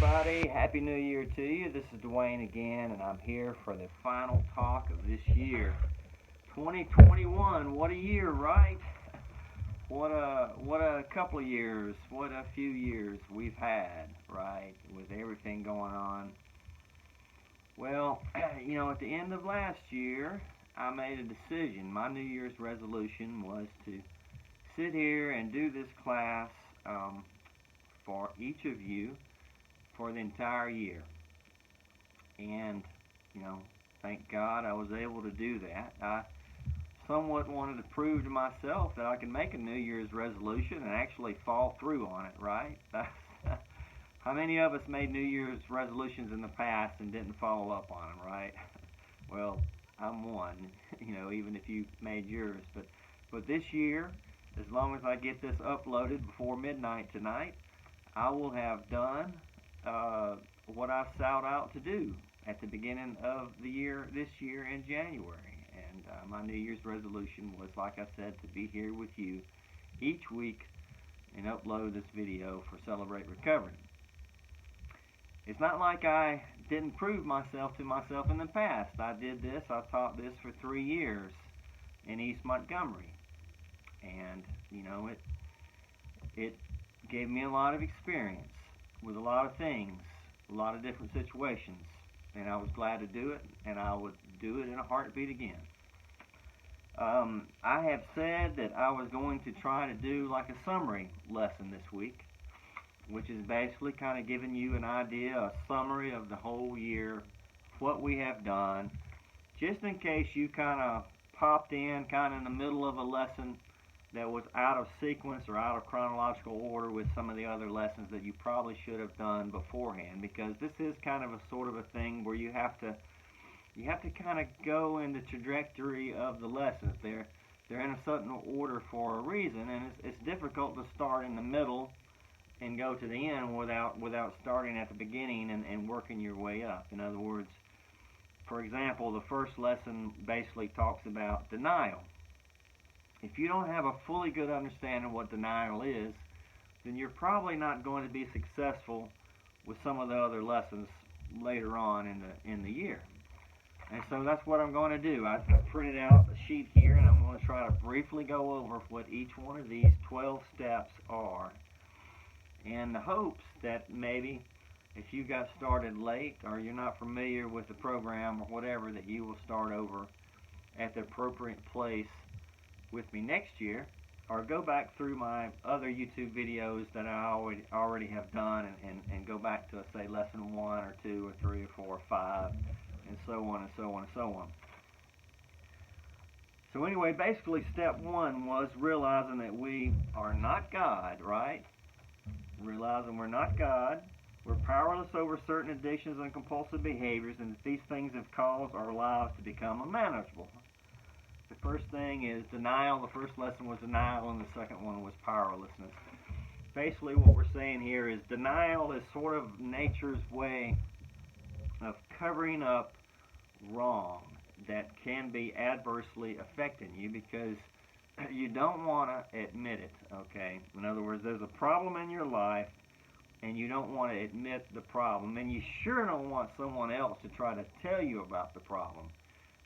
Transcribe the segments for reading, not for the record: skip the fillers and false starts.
everybody. Happy New Year to you. This is Dwayne again, and I'm here for the final talk of this year. 2021, what a year, right? What a couple of years, what a few years we've had, right? With everything going on. Well, at the end of last year, I made a decision. My New Year's resolution was to sit here and do this class for each of you for the entire year. And, thank God I was able to do that. I somewhat wanted to prove to myself that I can make a New Year's resolution and actually fall through on it, right? How many of us made New Year's resolutions in the past and didn't follow up on them, right? Well, I'm one, even if you made yours. But this year, as long as I get this uploaded before midnight tonight, I will have done what I set out to do at the beginning of the year, this year in January. And my New Year's resolution was, like I said, to be here with you each week and upload this video for Celebrate Recovery. It's not like I didn't prove myself to myself in the past. I taught this for 3 years in East Montgomery. And, it gave me a lot of experience with a lot of things, a lot of different situations. And I was glad to do it, and I would do it in a heartbeat again. I have said that I was going to try to do like a summary lesson this week, which is basically kind of giving you an idea, a summary of the whole year, what we have done, just in case you kind of popped in kind of in the middle of a lesson that was out of sequence or out of chronological order with some of the other lessons that you probably should have done beforehand, because this is kind of a sort of a thing where you have to kind of go in the trajectory of the lessons. They're in a certain order for a reason, and it's difficult to start in the middle and go to the end without starting at the beginning and working your way up. In other words, for example, the first lesson basically talks about denial. If you don't have a fully good understanding of what denial is, then you're probably not going to be successful with some of the other lessons later on in the year. And so that's what I'm going to do. I printed out a sheet here, and I'm going to try to briefly go over what each one of these 12 steps are, in the hopes that maybe if you got started late or you're not familiar with the program or whatever, that you will start over at the appropriate place with me next year, or go back through my other YouTube videos that I already have done and go back to, say, lesson 1 or 2 or 3 or 4 or 5, and so on and so on and so on. So anyway, basically step 1 was realizing that we are not God, right? Realizing we're not God, we're powerless over certain addictions and compulsive behaviors, and that these things have caused our lives to become unmanageable. The first thing is denial. The first lesson was denial, and the second one was powerlessness. Basically what we're saying here is denial is sort of nature's way of covering up wrong that can be adversely affecting you, because you don't want to admit it, okay? In other words, there's a problem in your life, and you don't want to admit the problem, and you sure don't want someone else to try to tell you about the problem,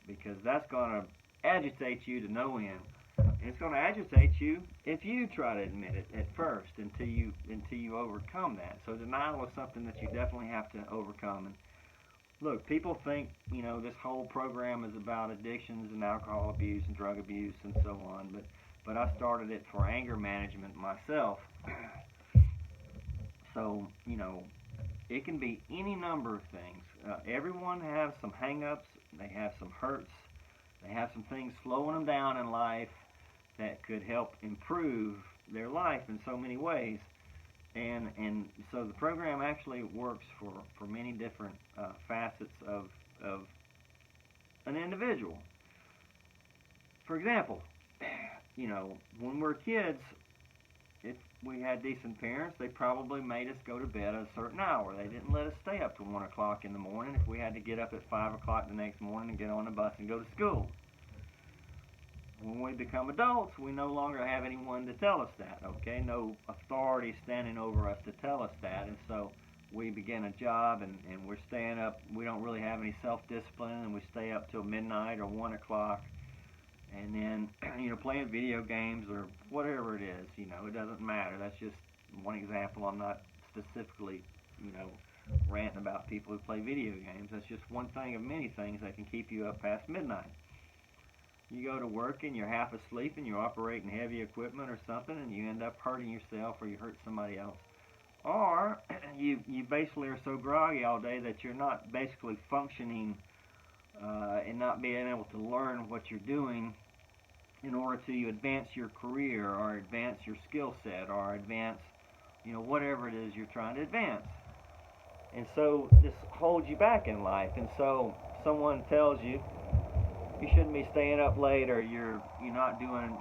because that's going to agitate you to no end. It's going to agitate you if you try to admit it at first until you overcome that. So denial is something that you definitely have to overcome. And look, people think this whole program is about addictions and alcohol abuse and drug abuse and so on, but I started it for anger management myself. So it can be any number of things. Everyone has some hang-ups, they have some hurts, they have some things slowing them down in life that could help improve their life in so many ways. And so the program actually works for many different facets of an individual. For example, when we're kids, if we had decent parents, they probably made us go to bed at a certain hour. They didn't let us stay up to 1 o'clock in the morning if we had to get up at 5 o'clock the next morning and get on the bus and go to school. When we become adults, we no longer have anyone to tell us that, okay? No authority standing over us to tell us that. And so we begin a job and we're staying up, we don't really have any self-discipline, and we stay up till midnight or 1 o'clock, and then, playing video games or whatever it is, it doesn't matter. That's just one example. I'm not specifically, ranting about people who play video games. That's just one thing of many things that can keep you up past midnight. You go to work and you're half asleep and you're operating heavy equipment or something, and you end up hurting yourself or you hurt somebody else. Or you basically are so groggy all day that you're not basically functioning and not being able to learn what you're doing in order to advance your career or advance your skill set or advance, whatever it is you're trying to advance. And so this holds you back in life. And so someone tells you shouldn't be staying up late, or you're not doing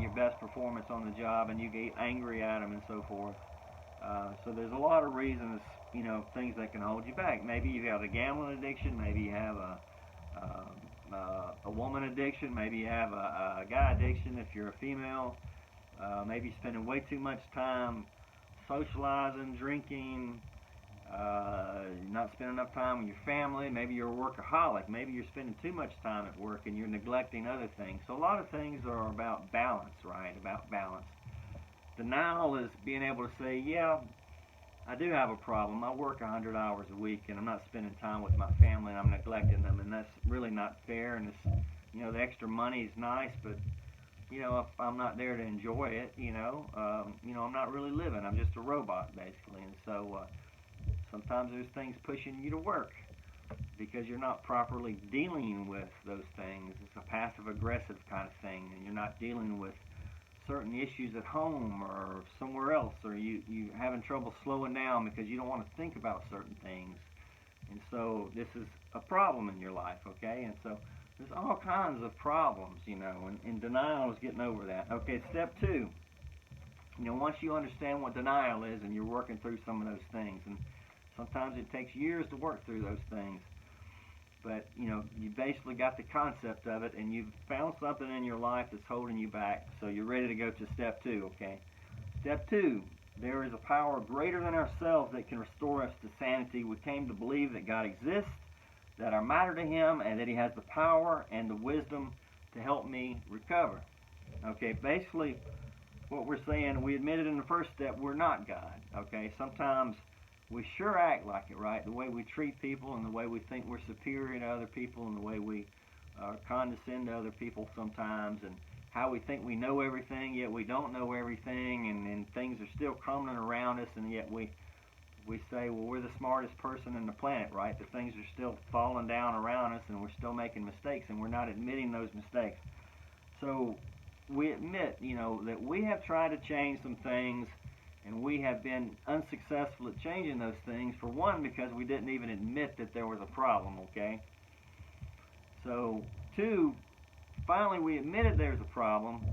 your best performance on the job, and you get angry at them and so forth. So there's a lot of reasons, things that can hold you back. Maybe you have a gambling addiction. Maybe you have a woman addiction. Maybe you have a guy addiction if you're a female. Maybe you're spending way too much time socializing, drinking, not spending enough time with your family. Maybe you're a workaholic. Maybe you're spending too much time at work and you're neglecting other things. So a lot of things are about balance, right? About balance. Denial is being able to say, yeah, I do have a problem. I work 100 hours a week and I'm not spending time with my family and I'm neglecting them, and that's really not fair. And it's, the extra money is nice, but if I'm not there to enjoy it, I'm not really living. I'm just a robot basically. And so sometimes there's things pushing you to work because you're not properly dealing with those things. It's a passive-aggressive kind of thing, and you're not dealing with certain issues at home or somewhere else, or you having trouble slowing down because you don't want to think about certain things. And so this is a problem in your life, okay? And so there's all kinds of problems, and denial is getting over that. Okay, step 2. Once you understand what denial is and you're working through some of those things, and sometimes it takes years to work through those things, but you basically got the concept of it, and you've found something in your life that's holding you back, so you're ready to go to step 2, okay? Step 2, there is a power greater than ourselves that can restore us to sanity. We came to believe that God exists, that I matter to Him, and that He has the power and the wisdom to help me recover. Okay, basically what we're saying, we admitted in the first step we're not God, okay? Sometimes we sure act like it, right? The way we treat people and the way we think we're superior to other people and the way we condescend to other people sometimes, and how we think we know everything, yet we don't know everything, and things are still crumbling around us, and yet we say, well, we're the smartest person on the planet, right? The things are still falling down around us, and we're still making mistakes, and we're not admitting those mistakes. So we admit, that we have tried to change some things, and we have been unsuccessful at changing those things, for one, because we didn't even admit that there was a problem, okay? So, 2, finally we admitted there's a problem,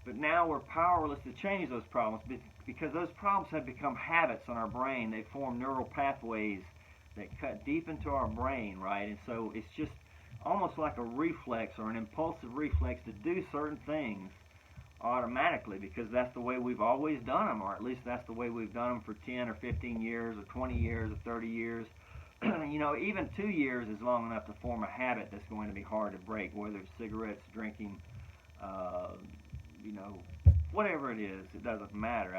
but now we're powerless to change those problems because those problems have become habits in our brain. They form neural pathways that cut deep into our brain, right? And so it's just almost like a reflex or an impulsive reflex to do certain things automatically because that's the way we've always done them, or at least that's the way we've done them for 10 or 15 years or 20 years or 30 years. Even 2 years is long enough to form a habit that's going to be hard to break, whether it's cigarettes, drinking, whatever it is, it doesn't matter.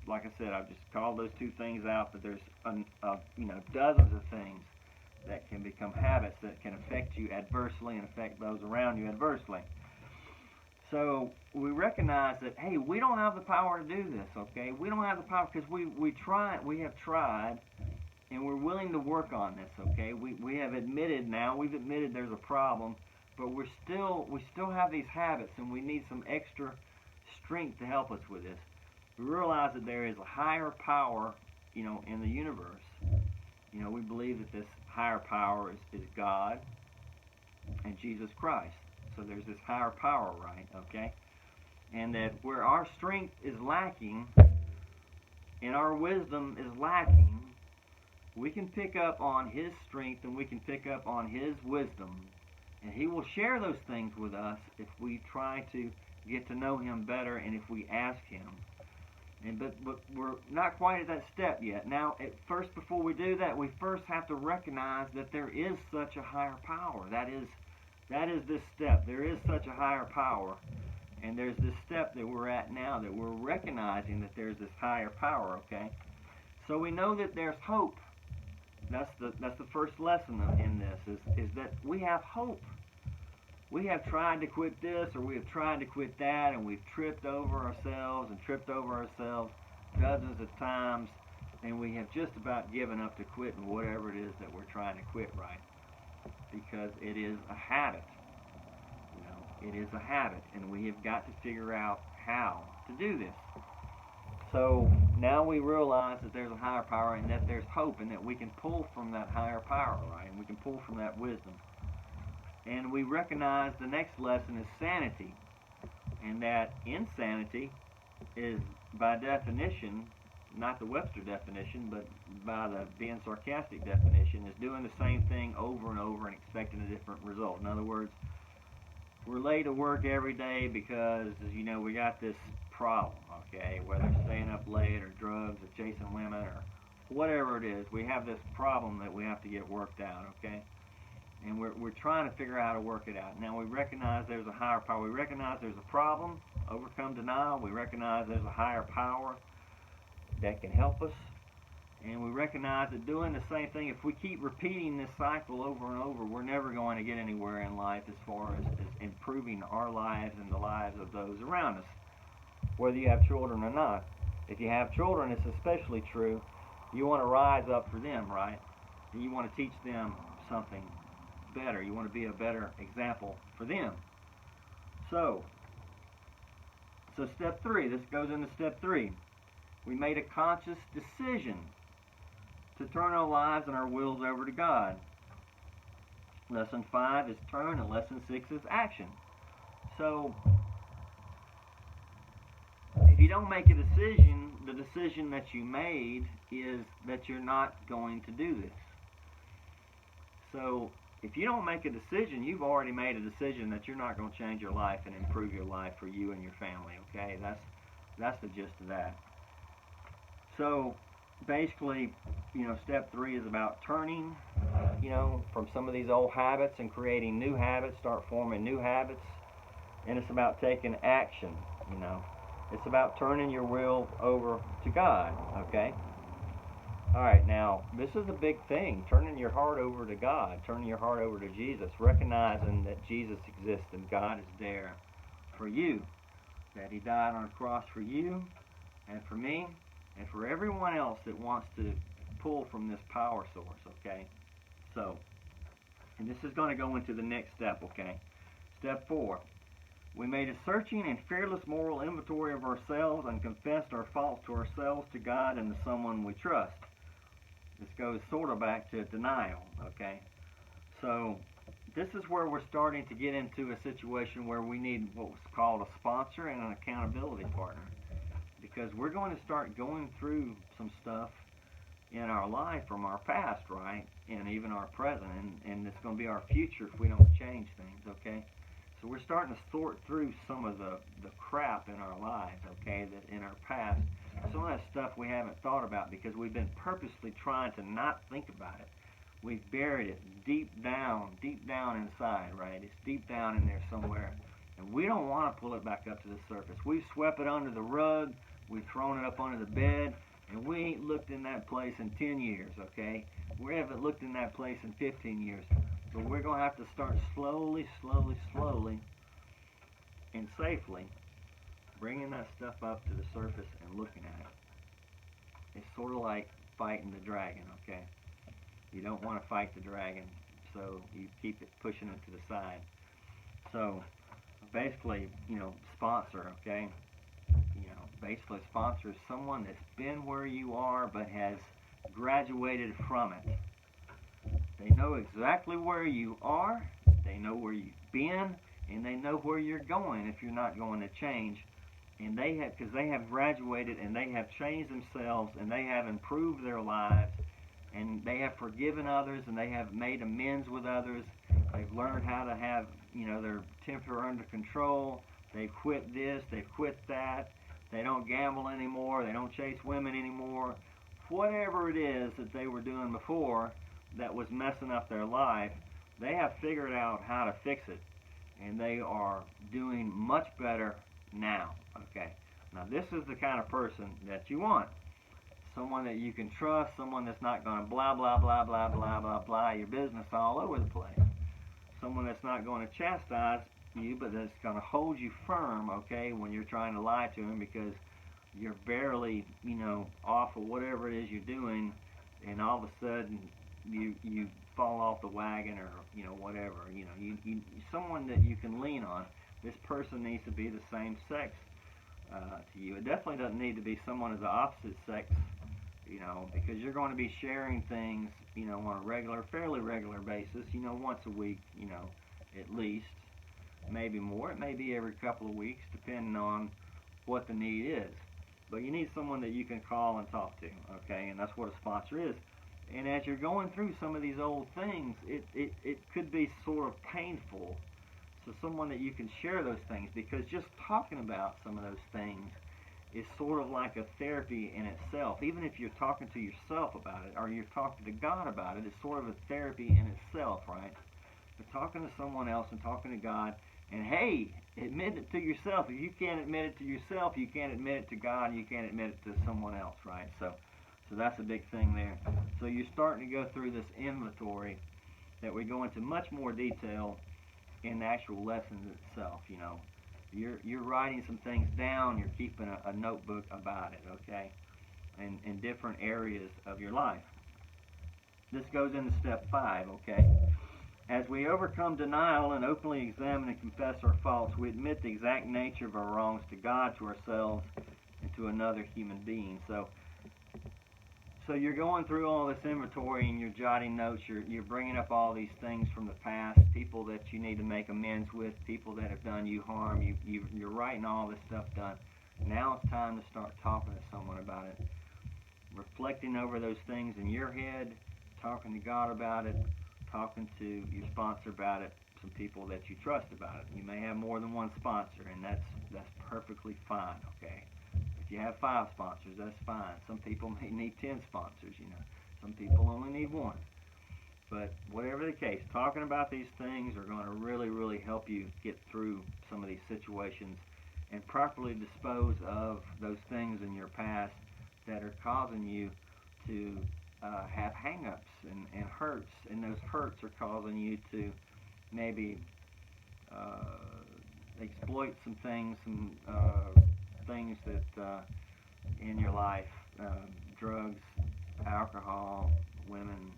Like I said, I've just called those 2 things out, but there's dozens of things that can become habits that can affect you adversely and affect those around you adversely. So we recognize that, hey, we don't have the power to do this, okay? We don't have the power because we have tried, and we're willing to work on this, okay? We have admitted now, we've admitted there's a problem, but we still have these habits, and we need some extra strength to help us with this. We realize that there is a higher power, in the universe. We believe that this higher power is God and Jesus Christ. So there's this higher power, right? Okay? And that where our strength is lacking and our wisdom is lacking, we can pick up on His strength and we can pick up on His wisdom. And He will share those things with us if we try to get to know Him better and if we ask Him. But we're not quite at that step yet. Now, before we do that, we first have to recognize that there is such a higher power. That is this step. There is such a higher power, and there's this step that we're at now that we're recognizing that there's this higher power. Okay, so we know that there's hope. That's the first lesson in this is that we have hope. We have tried to quit this or we have tried to quit that, and we've tripped over ourselves dozens of times, and we have just about given up to quitting whatever it is that we're trying to quit, right? Because it is a habit. It is a habit, and we have got to figure out how to do this. So now we realize that there's a higher power and that there's hope and that we can pull from that higher power, right? And we can pull from that wisdom. And we recognize the next lesson is sanity, and that insanity is, by definition, not the Webster definition, but by the being sarcastic definition, is doing the same thing over and over and expecting a different result. In other words, we're late to work every day because, we got this problem, okay? Whether it's staying up late or drugs or chasing women or whatever it is, we have this problem that we have to get worked out, okay? And we're trying to figure out how to work it out. Now we recognize there's a higher power. We recognize there's a problem, overcome denial. We recognize there's a higher power that can help us. And we recognize that doing the same thing, if we keep repeating this cycle over and over, we're never going to get anywhere in life as far as improving our lives and the lives of those around us, whether you have children or not. If you have children, it's especially true. You want to rise up for them, right? And you want to teach them something better. You want to be a better example for them. So step 3, this goes into step 3. We made a conscious decision to turn our lives and our wills over to God. Lesson 5 is turn, and lesson 6 is action. So if you don't make a decision, the decision that you made is that you're not going to do this. So if you don't make a decision, you've already made a decision that you're not going to change your life and improve your life for you and your family, okay? That's the gist of that. So basically, step 3 is about turning, from some of these old habits and creating new habits, start forming new habits. And it's about taking action, It's about turning your will over to God, okay? All right, now, this is a big thing, turning your heart over to God, turning your heart over to Jesus, recognizing that Jesus exists and God is there for you, that He died on a cross for you and for me and for everyone else that wants to pull from this power source, okay? So, and this is going to go into the next step, okay? Step 4. We made a searching and fearless moral inventory of ourselves and confessed our faults to ourselves, to God, and to someone we trust. This goes sort of back to denial, okay? So this is where we're starting to get into a situation where we need what was called a sponsor and an accountability partner, because we're going to start going through some stuff in our life from our past, right, and even our present, and it's going to be our future if we don't change things, okay? So we're starting to sort through some of the crap in our lives, okay, that in our past. Some of that stuff we haven't thought about because we've been purposely trying to not think about it. We've buried it deep down inside, right? It's deep down in there somewhere. And we don't want to pull it back up to the surface. We've swept it under the rug, we've thrown it up under the bed, and we ain't looked in that place in 10 years, okay? We haven't looked in that place in 15 years. But we're going to have to start slowly, and safely bringing that stuff up to the surface and looking at it. It's sort of like fighting the dragon, okay? You don't want to fight the dragon, so you keep it pushing it to the side. So basically, sponsor, okay? Basically a sponsor is someone that's been where you are but has graduated from it. They know exactly where you are, they know where you've been, and they know where you're going if you're not going to change. And because they have graduated and they have changed themselves and they have improved their lives and they have forgiven others and they have made amends with others. They've learned how to have, their temper under control. They've quit this, they've quit that. They don't gamble anymore. They don't chase women anymore. Whatever it is that they were doing before that was messing up their life, they have figured out how to fix it, and they are doing much better now. Okay. Now this is the kind of person that you want. Someone that you can trust, someone that's not going to blah, blah, blah, blah, blah, blah, blah your business all over the place. Someone that's not going to chastise you, but that's going to hold you firm, okay, when you're trying to lie to him because you're barely, off of whatever it is you're doing, and all of a sudden you fall off the wagon or, whatever. You someone that you can lean on. This person needs to be the same sex to you. It definitely doesn't need to be someone of the opposite sex, because you're going to be sharing things, on a fairly regular basis, once a week, at least, maybe more. It may be every couple of weeks, depending on what the need is. But you need someone that you can call and talk to, okay? And that's what a sponsor is. And as you're going through some of these old things, it could be sort of painful. So someone that you can share those things, because just talking about some of those things is sort of like a therapy in itself. Even if you're talking to yourself about it or you're talking to God about it, it's sort of a therapy in itself, right? But talking to someone else and talking to God, and hey, admit it to yourself. If you can't admit it to yourself, you can't admit it to God, you can't admit it to someone else, right? So that's a big thing there. So you're starting to go through this inventory that we go into much more detail in the actual lessons itself. You're writing some things down. You're keeping a notebook about it, okay, in different areas of your life. This goes into step 5, okay. As we overcome denial and openly examine and confess our faults, we admit the exact nature of our wrongs to God, to ourselves, and to another human being. So you're going through all this inventory and you're jotting notes. You're bringing up all these things from the past, people that you need to make amends with, people that have done you harm. You're writing all this stuff down. Now it's time to start talking to someone about it, reflecting over those things in your head, talking to God about it, talking to your sponsor about it, some people that you trust about it. You may have more than one sponsor, and that's perfectly fine, okay? If you have 5 sponsors, that's fine. Some people may need 10 sponsors, Some people only need 1. But whatever the case, talking about these things are going to really, really help you get through some of these situations and properly dispose of those things in your past that are causing you to have hang-ups and hurts, and those hurts are causing you to maybe exploit some things, things that in your life, drugs, alcohol, women,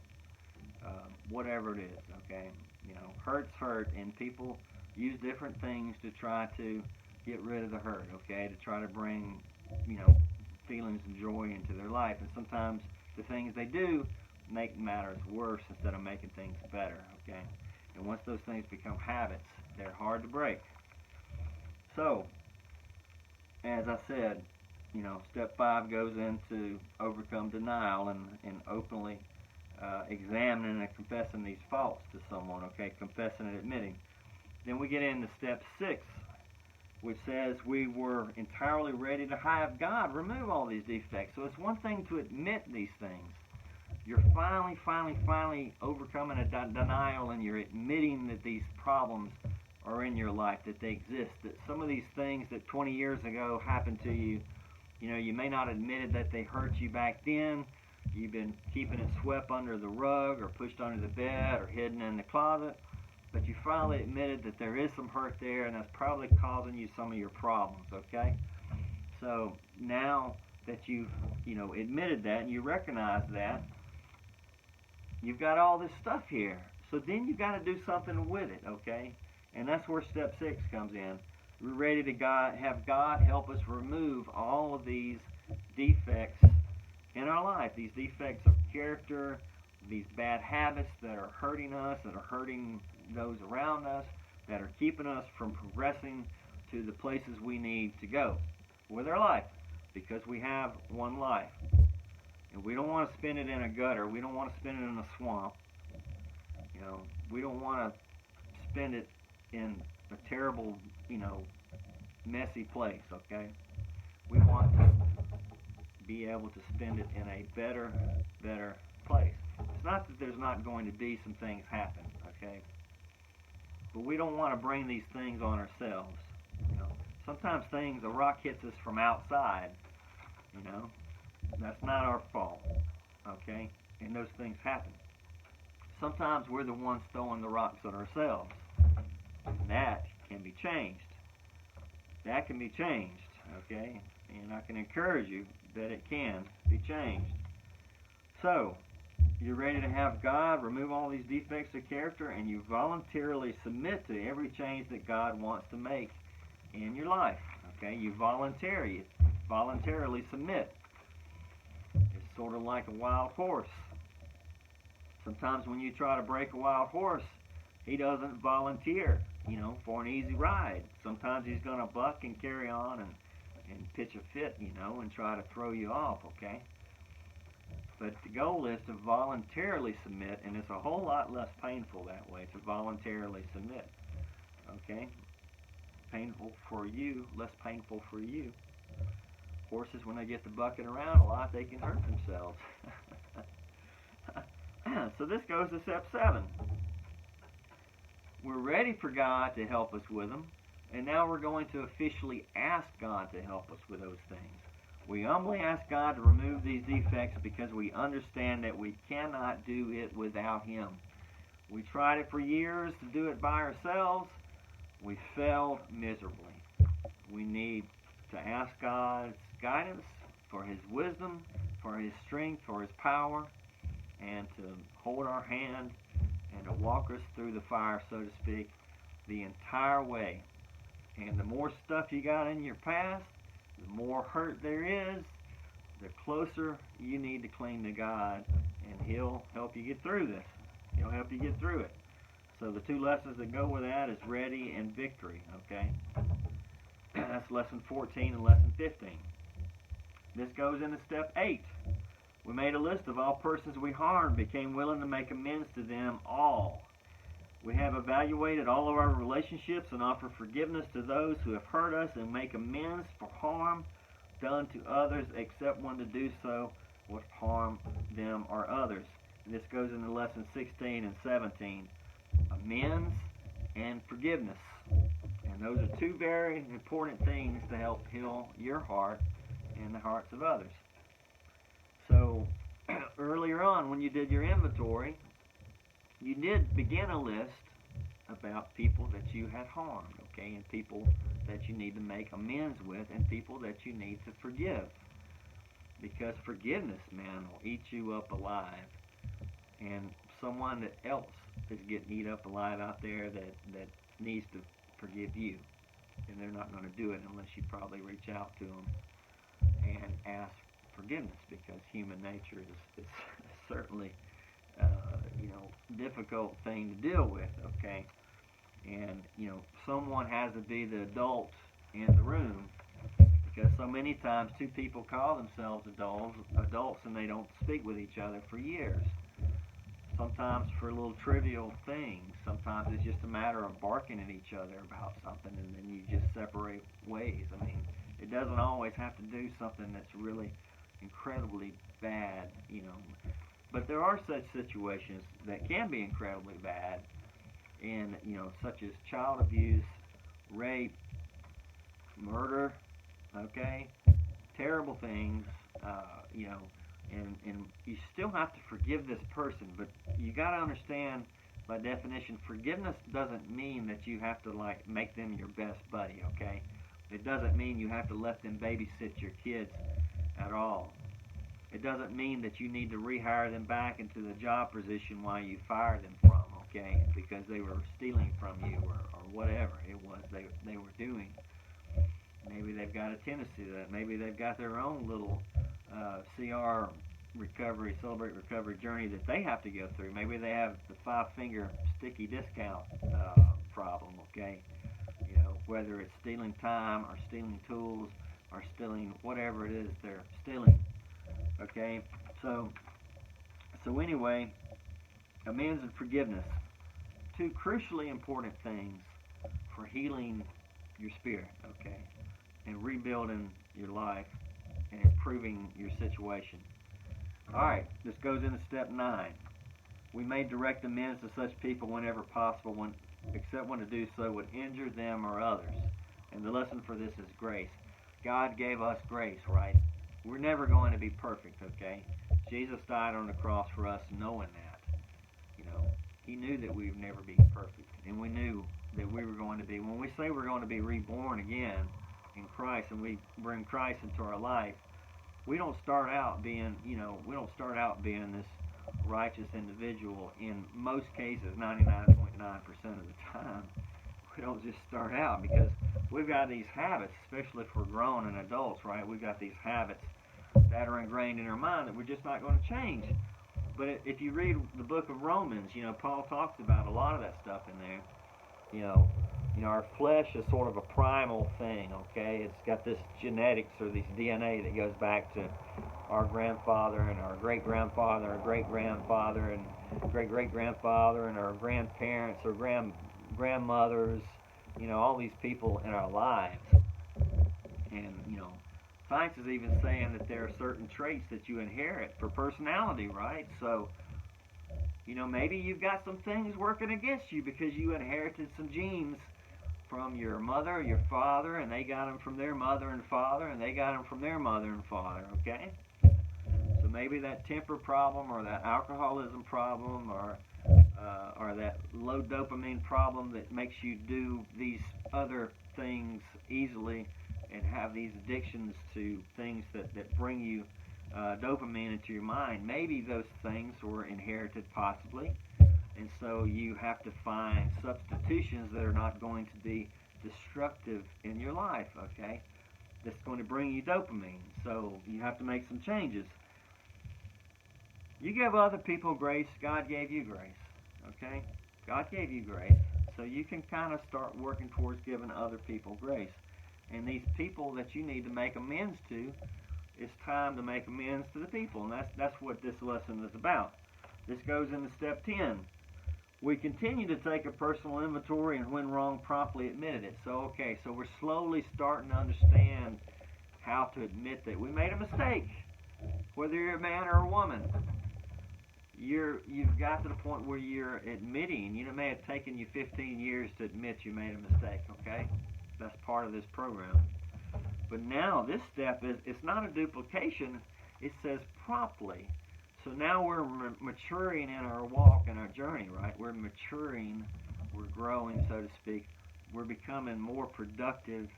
whatever it is, okay? Hurts hurt, and people use different things to try to get rid of the hurt, okay? To try to bring, feelings of joy into their life, and sometimes the things they do make matters worse instead of making things better, okay? And once those things become habits, they're hard to break. So, as I said, step 5 goes into overcome denial and openly examining and confessing these faults to someone, okay? Confessing and admitting. Then we get into step 6, which says we were entirely ready to have God remove all these defects. So it's one thing to admit these things. You're finally overcoming a denial, and you're admitting that these problems are in your life, that they exist, that some of these things that 20 years ago happened to you, you may not have admitted that they hurt you back then. You've been keeping it swept under the rug or pushed under the bed or hidden in the closet. But you finally admitted that there is some hurt there, and that's probably causing you some of your problems, okay? So now that you've, admitted that and you recognize that, you've got all this stuff here. So then you've got to do something with it, okay? And that's where step 6 comes in. We're ready to have God help us remove all of these defects in our life, these defects of character, these bad habits that are hurting us, that are hurting those around us, that are keeping us from progressing to the places we need to go with our life, because we have one life. And we don't want to spend it in a gutter. We don't want to spend it in a swamp. We don't want to spend it in a terrible, messy place, okay? We want to be able to spend it in a better place. It's not that there's not going to be some things happen, okay? But we don't want to bring these things on ourselves. Sometimes a rock hits us from outside. That's not our fault, okay? And those things happen. Sometimes we're the ones throwing the rocks at ourselves. And that can be changed. That can be changed, okay? And I can encourage you that it can be changed. So, you're ready to have God remove all these defects of character, and you voluntarily submit to every change that God wants to make in your life. Okay, you voluntarily submit. It's sort of like a wild horse. Sometimes when you try to break a wild horse, he doesn't volunteer, for an easy ride. Sometimes he's going to buck and carry on and pitch a fit, and try to throw you off, okay? But the goal is to voluntarily submit, and it's a whole lot less painful that way, to voluntarily submit, okay? Painful for you, less painful for you. Horses, when they get the bucking around a lot, they can hurt themselves. So this goes to step 7. We're ready for God to help us with them, and now we're going to officially ask God to help us with those things. We humbly ask God to remove these defects because we understand that we cannot do it without Him. We tried it for years to do it by ourselves. We failed miserably. We need to ask God's guidance, for His wisdom, for His strength, for His power, and to hold our hand and to walk us through the fire, so to speak, the entire way. And the more stuff you got in your past, the more hurt there is, the closer you need to cling to God, and He'll help you get through this. He'll help you get through it. So the 2 lessons that go with that is ready and victory, okay? That's lesson 14 and lesson 15. This goes into step 8. We made a list of all persons we harmed, became willing to make amends to them all. We have evaluated all of our relationships and offer forgiveness to those who have hurt us and make amends for harm done to others, except when to do so would harm them or others. And this goes into lesson 16 and 17. Amends and forgiveness. And those are 2 very important things to help heal your heart and the hearts of others. So, earlier on when you did your inventory, you did begin a list about people that you had harmed, okay, and people that you need to make amends with, and people that you need to forgive. Because forgiveness, man, will eat you up alive. And someone else is getting eat up alive out there that needs to forgive you. And they're not going to do it unless you probably reach out to them and ask forgiveness, because human nature is certainly difficult thing to deal with, okay? And someone has to be the adult in the room, because so many times 2 people call themselves adults and they don't speak with each other for years. Sometimes for little trivial things. Sometimes it's just a matter of barking at each other about something, and then you just separate ways. I mean, it doesn't always have to do something that's really incredibly bad, But there are such situations that can be incredibly bad, and such as child abuse, rape, murder, okay, terrible things, and you still have to forgive this person. But you got to understand, by definition, forgiveness doesn't mean that you have to make them your best buddy, okay? It doesn't mean you have to let them babysit your kids at all. It doesn't mean that you need to rehire them back into the job position while you fire them from, okay, because they were stealing from you or whatever it was they were doing. Maybe they've got a tendency to that. Maybe they've got their own little CR recovery, Celebrate Recovery journey that they have to go through. Maybe they have the 5-finger sticky discount problem, okay? Whether it's stealing time or stealing tools or stealing whatever it is they're stealing. Okay, so anyway, amends and forgiveness, 2 crucially important things for healing your spirit, okay? and rebuilding your life and improving your situation. Alright, this goes into step 9. We may direct amends to such people whenever possible, except when to do so would injure them or others. And the lesson for this is grace. God gave us grace, right? We're never going to be perfect, okay? Jesus died on the cross for us knowing that. He knew that we would never be perfect. And we knew that we were going to be. When we say we're going to be reborn again in Christ and we bring Christ into our life, we don't start out being this righteous individual. In most cases, 99.9% of the time, we don't just start out, because we've got these habits, especially if we're grown and adults, right? We've got these habits that are ingrained in our mind that we're just not going to change. But if you read the book of Romans, Paul talks about a lot of that stuff in there. Our flesh is sort of a primal thing, okay? It's got this genetics or this DNA that goes back to our grandfather and our great-grandfather, our great-grandfather and great-great-grandfather and our grandparents or grandmothers, all these people in our lives. And, science is even saying that there are certain traits that you inherit for personality, right? So, maybe you've got some things working against you because you inherited some genes from your mother or your father, and they got them from their mother and father, and they got them from their mother and father, okay? So maybe that temper problem or that alcoholism problem or that low dopamine problem that makes you do these other things easily and have these addictions to things that bring you dopamine into your mind. Maybe those things were inherited possibly, and so you have to find substitutions that are not going to be destructive in your life, okay? That's going to bring you dopamine. So you have to make some changes. You give other people grace, God gave you grace, okay? God gave you grace, so you can kind of start working towards giving other people grace. And these people that you need to make amends to, it's time to make amends to the people. And that's what this lesson is about. This goes into step 10. We continue to take a personal inventory and when wrong, promptly admitted it. So we're slowly starting to understand how to admit that we made a mistake. Whether you're a man or a woman, you've got to the point where you're admitting. It may have taken you 15 years to admit you made a mistake, okay? That's part of this program. But now this step it's not a duplication. It says promptly. So now we're maturing in our walk and our journey, right? We're maturing, we're growing, so to speak. We're becoming more productive,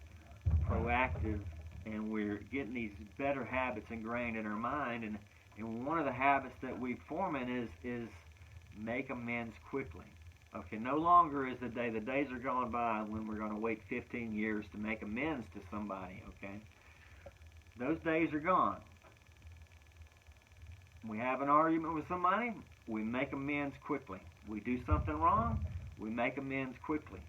proactive, and we're getting these better habits ingrained in our mind. And one of the habits that we're forming is make amends quickly. Okay, no longer is the day. The days are gone by when we're going to wait 15 years to make amends to somebody, okay? Those days are gone. We have an argument with somebody, we make amends quickly. We do something wrong, we make amends quickly.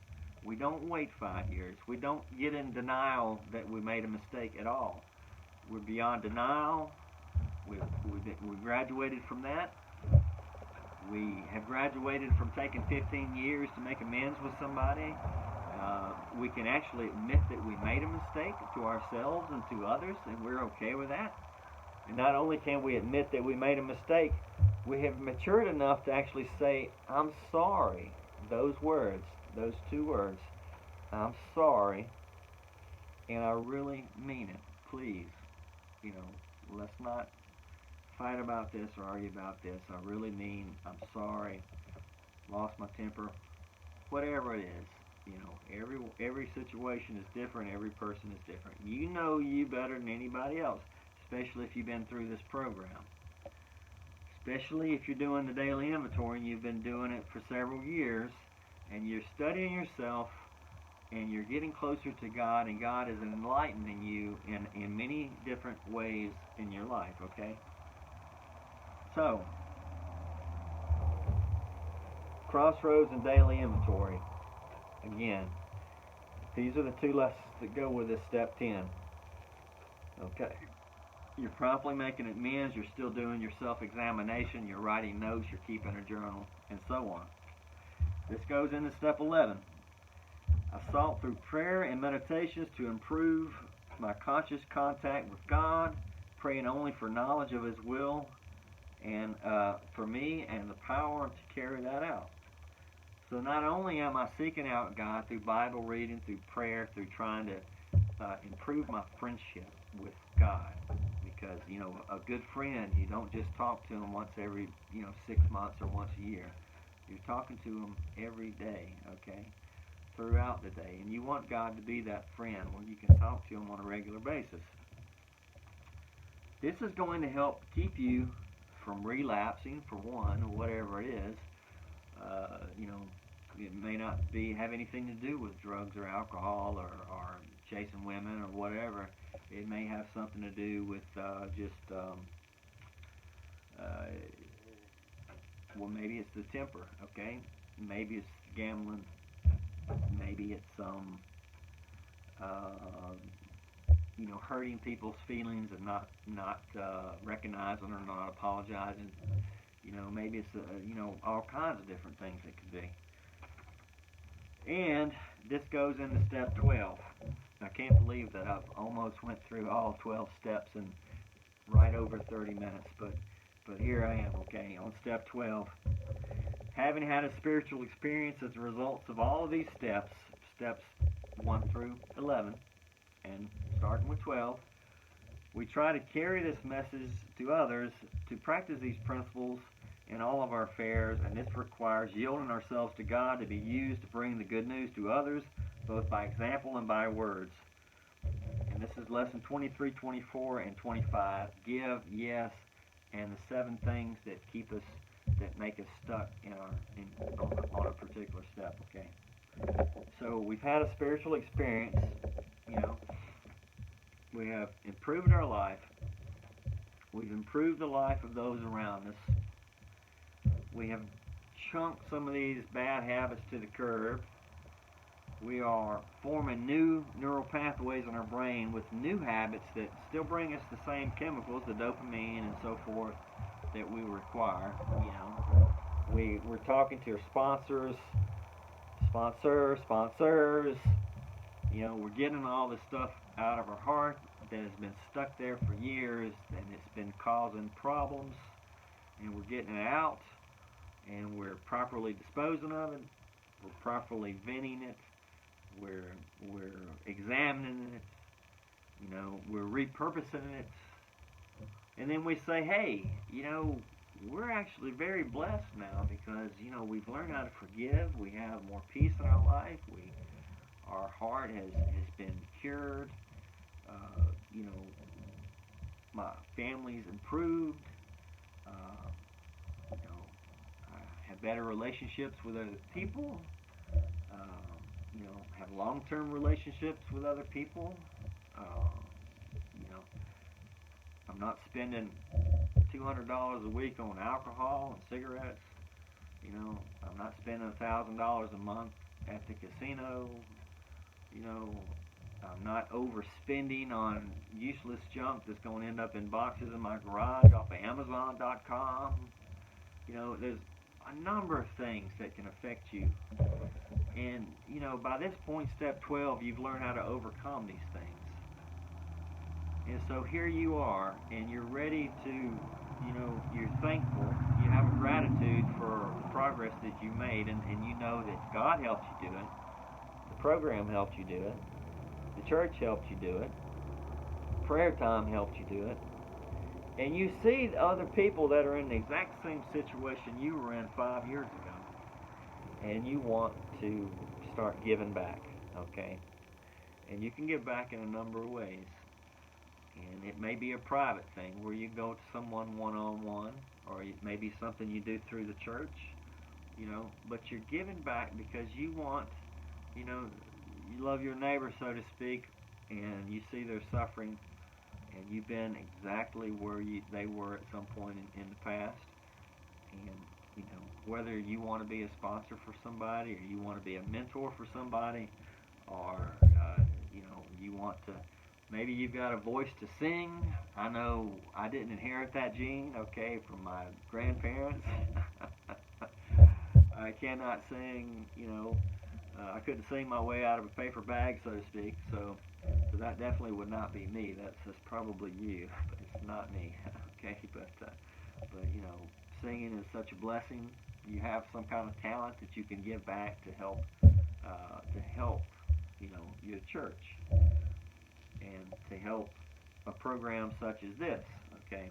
We don't wait 5 years. We don't get in denial that we made a mistake at all. We're beyond denial. We graduated from that. We have graduated from taking 15 years to make amends with somebody. We can actually admit that we made a mistake to ourselves and to others, and we're okay with that. And not only can we admit that we made a mistake, we have matured enough to actually say, I'm sorry. Those words, those 2 words, I'm sorry, and I really mean it. Please, let's not fight about this or argue about this. I really mean I'm sorry, lost my temper, whatever it is. Every situation is different. Every person is different. You know you better than anybody else, especially if you've been through this program. Especially if you're doing the daily inventory and you've been doing it for several years and you're studying yourself and you're getting closer to God, and God is enlightening you in many different ways in your life, okay? So, crossroads and daily inventory. Again, these are the 2 lessons that go with this step 10. Okay. You're promptly making amends, you're still doing your self-examination, you're writing notes, you're keeping a journal, and so on. This goes into step 11. I sought through prayer and meditations to improve my conscious contact with God, praying only for knowledge of His will, and for me, and the power to carry that out. So not only am I seeking out God through Bible reading, through prayer, through trying to improve my friendship with God, because a good friend, you don't just talk to him once every 6 months or once a year. You're talking to him every day, okay, throughout the day, and you want God to be that friend where you can talk to him on a regular basis. This is going to help keep you from relapsing, for one, or whatever it is. It may not have anything to do with drugs or alcohol or chasing women or whatever. It may have something to do with maybe it's the temper, okay? Maybe it's gambling. Maybe it's hurting people's feelings and not recognizing or not apologizing. Maybe it's all kinds of different things it could be. And this goes into step 12. I can't believe that I've almost went through all 12 steps in right over 30 minutes, but here I am, okay, on step 12. Having had a spiritual experience as a result of all of these steps 1 through 11, and starting with 12, we try to carry this message to others to practice these principles in all of our affairs, and this requires yielding ourselves to God to be used to bring the good news to others, both by example and by words. And this is lesson 23, 24, and 25. Give, yes, and the 7 things that make us stuck on a particular step. Okay. So we've had a spiritual experience. We have improved our life. We've improved the life of those around us. We have chunked some of these bad habits to the curb. We are forming new neural pathways in our brain with new habits that still bring us the same chemicals, the dopamine and so forth, that we require. We're talking to our sponsors. We're getting all this stuff out of our heart that has been stuck there for years, and it's been causing problems, and we're getting it out, and we're properly disposing of it. We're properly venting it. We're examining it. We're repurposing it. And then we say, hey, we're actually very blessed now because, we've learned how to forgive. We have more peace in our life. Our heart has been cured. My family's improved. I have better relationships with other people. Have long-term relationships with other people. I'm not spending $200 a week on alcohol and cigarettes. I'm not spending $1,000 a month at the casino. I'm not overspending on useless junk that's going to end up in boxes in my garage off of Amazon.com. There's a number of things that can affect you. And, by this point, step 12, you've learned how to overcome these things. And so here you are, and you're ready to, you're thankful. You have a gratitude for the progress that you made, and you know that God helped you do it. The program helped you do it. The church helped you do it. Prayer time helped you do it. And you see other people that are in the exact same situation you were in 5 years ago. And you want to start giving back, okay? And you can give back in a number of ways. And it may be a private thing where you go to someone one-on-one, or it may be something you do through the church, but you're giving back because you want, you love your neighbor, so to speak, and you see their suffering, and you've been exactly where they were at some point in the past. And, whether you want to be a sponsor for somebody, or you want to be a mentor for somebody, or, you want to, maybe you've got a voice to sing. I know I didn't inherit that gene, okay, from my grandparents. I cannot sing, I couldn't sing my way out of a paper bag, so to speak. So that definitely would not be me. That's probably you, but it's not me. Okay, but you know, singing is such a blessing. You have some kind of talent that you can give back to help, you know, your church and to help a program such as this. Okay,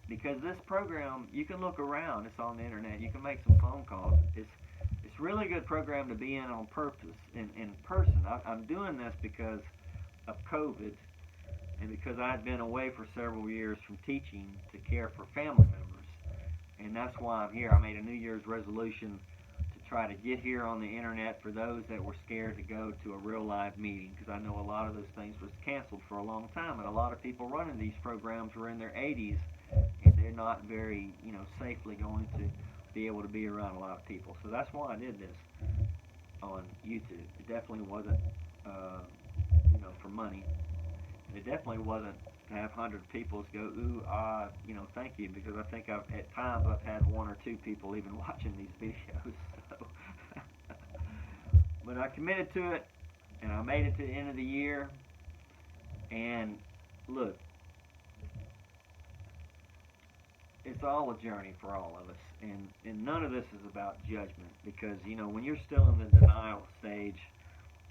because this program, you can look around. It's on the internet. You can make some phone calls. It's really a good program to be in on purpose, in person. I'm doing this because of COVID and because I'd been away for several years from teaching to care for family members. And that's why I'm here. I made a New Year's resolution to try to get here on the internet for those that were scared to go to a real live meeting, because I know a lot of those things was canceled for a long time, and a lot of people running these programs were in their 80s, and they're not very, you know, safely going to be able to be around a lot of people. So that's why I did this on YouTube. It definitely wasn't, you know, for money. It definitely wasn't to have hundreds of people go, ooh, you know, thank you, because I think at times I've had one or two people even watching these videos. So, but I committed to it, and I made it to the end of the year. And look, it's all a journey for all of us, and none of this is about judgment, because, you know, when you're still in the denial stage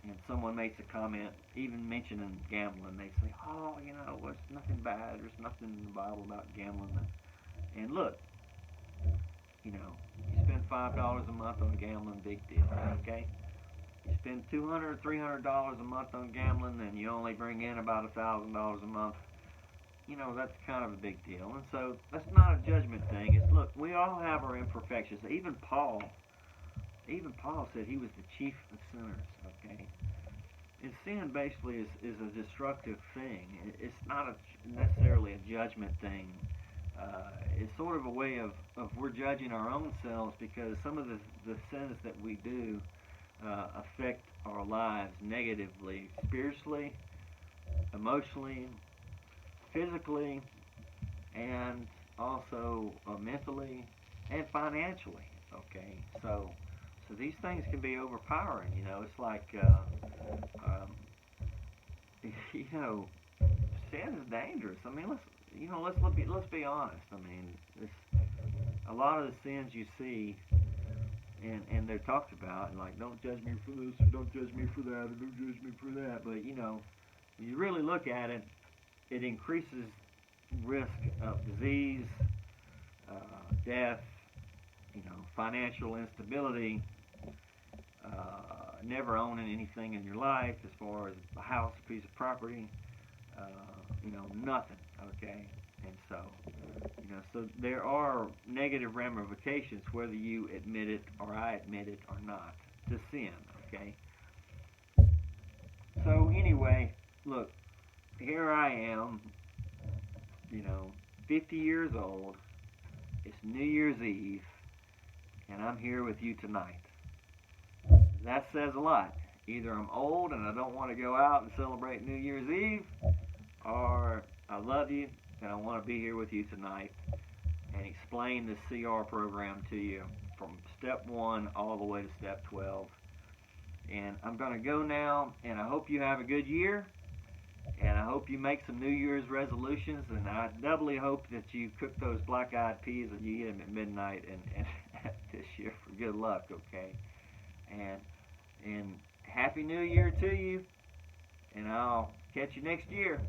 and someone makes a comment, even mentioning gambling, they say, oh, you know, it's nothing bad, there's nothing in the Bible about gambling. And look, you know, you spend $5 a month on gambling, big deal, okay? You spend $200 or $300 a month on gambling, and you only bring in about $1,000 a month. You know, that's kind of a big deal. And so that's not a judgment thing. It's, look, we all have our imperfections. Even Paul said he was the chief of sinners, okay? And sin basically is a destructive thing. It's not necessarily a judgment thing. It's sort of a way of we're judging our own selves, because some of the sins that we do affect our lives negatively, spiritually, emotionally, physically, and also mentally and financially. Okay, so these things can be overpowering. You know, it's like you know, sin is dangerous. I mean, let's be honest. I mean, a lot of the sins you see, and they're talked about, and like, don't judge me for this, or don't judge me for that, or don't judge me for that. But you know, when you really look at it, it increases risk of disease, death, you know, financial instability, never owning anything in your life as far as a house, a piece of property, you know, nothing, okay? And so, you know, so there are negative ramifications whether you admit it or I admit it or not to sin, okay? So anyway, look, here I am, you know, 50 years old. It's New Year's Eve, and I'm here with you tonight. That says a lot. Either I'm old and I don't want to go out and celebrate New Year's Eve, or I love you and I want to be here with you tonight and explain this CR program to you from step 1 all the way to step 12. And I'm going to go now, and I hope you have a good year. And I hope you make some New Year's resolutions, and I doubly hope that you cook those black-eyed peas and you eat them at midnight and this year for good luck, okay? And Happy New Year to you, and I'll catch you next year.